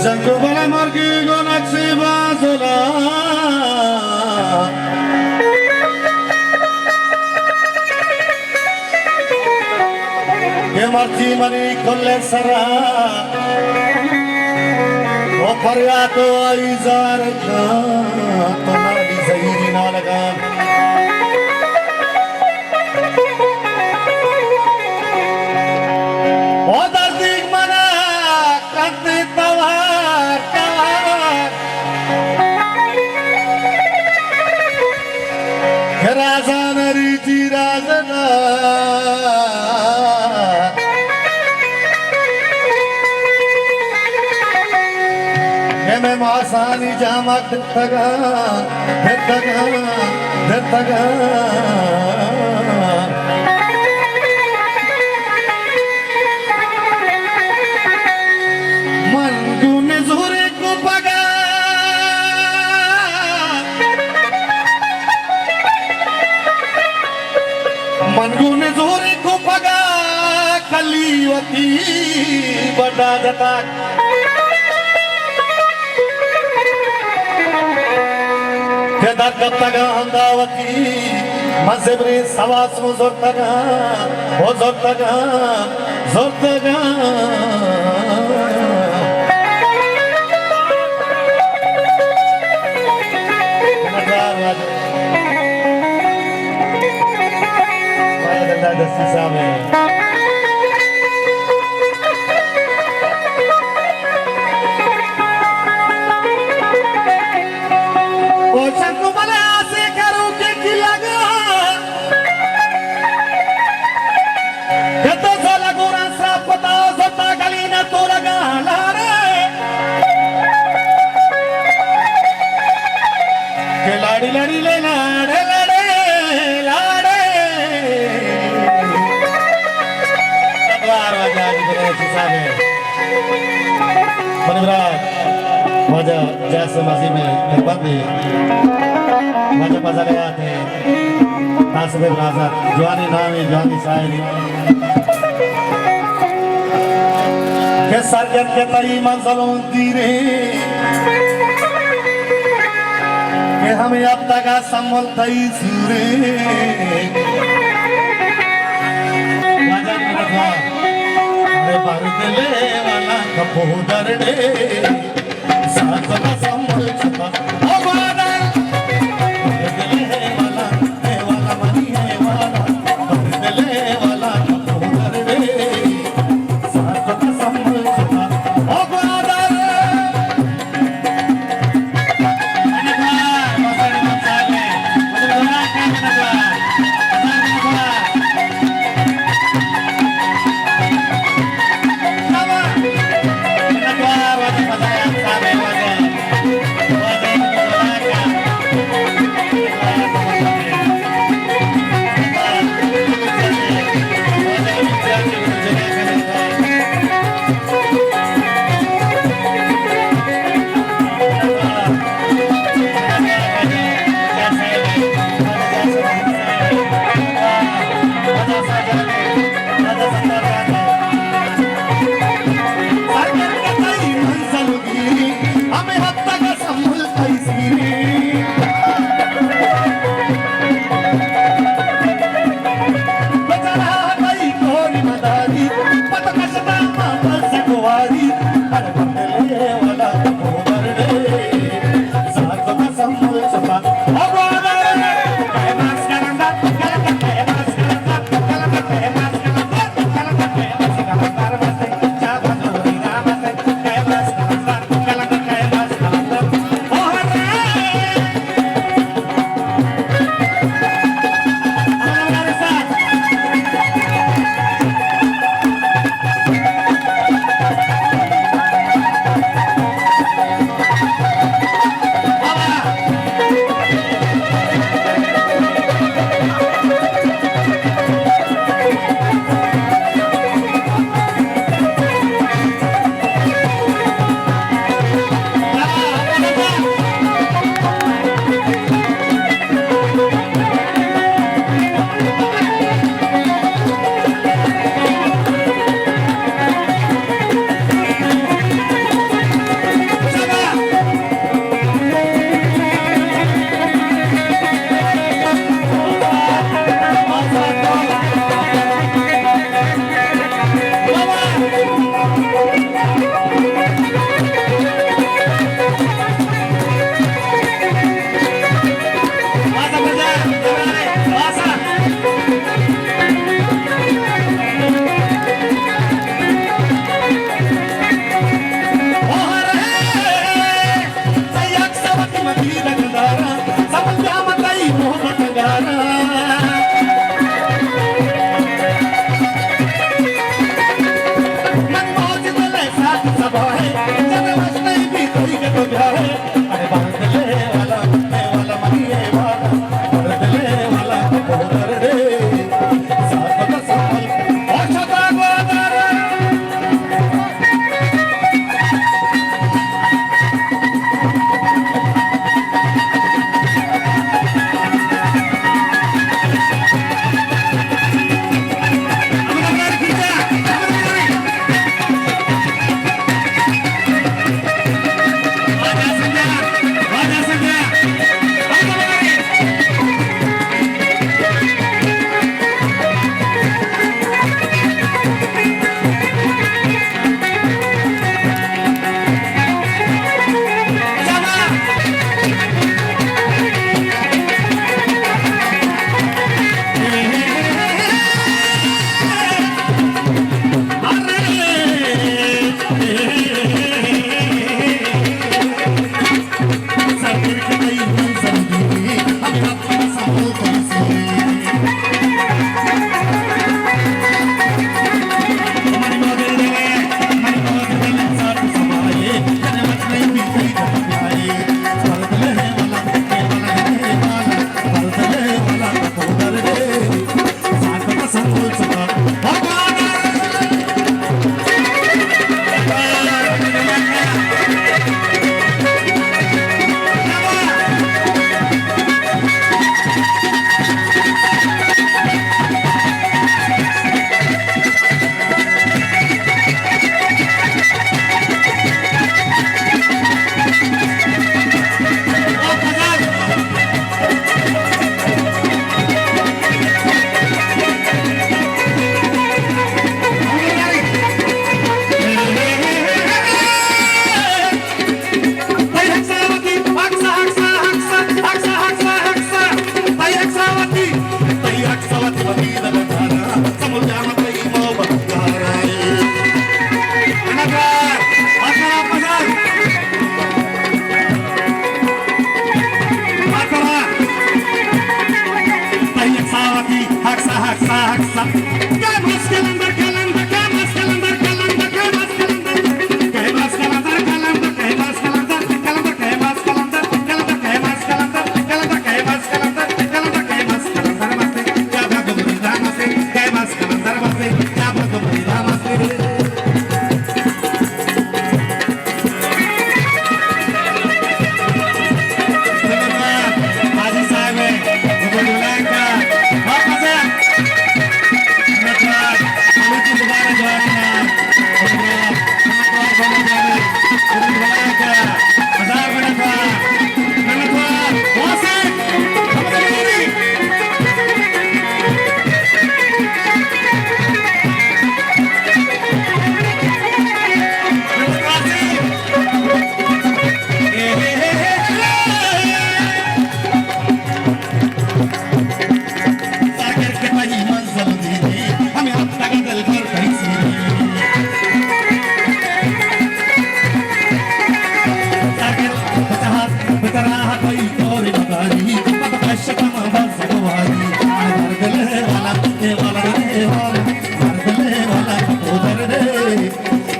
Zango bala margi gonaksi bazola Ke marti mani kolle sara O faryato aizar ka Tonali zahiri na laga O dardik mana kante tawar tawar Ke razana riti razana मैं मासानी जामा दित्तगा दित्तगा दित्तगा मन गुने जोरे को पगा मन गुने जोरे को पगा कलीवती बड़ा जता Kedar kattaga handavati mazebri savas mu zortaga o zortaga zortaga Vaya desti same लाड़ी लाड़ी ले लाड़े लाड़े लाड़े वजह जैसे मसीह में बंदी वजह पजले आते तासबे ब्राज़ा जवानी नामी जवानी साइली के सरजन के तई मंज़लों दीरे कि हमें अब तक संभल तई सूरे राजा ने कहा अरे बारूदले वाला कपोदर डे साथ का संभल छुपा ओ बादल बारूदले वाला मनी है वाला बारूदले वाला कपोदर डे साथ का संभल छुपा ओ बादल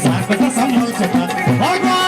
Sakata sammal chata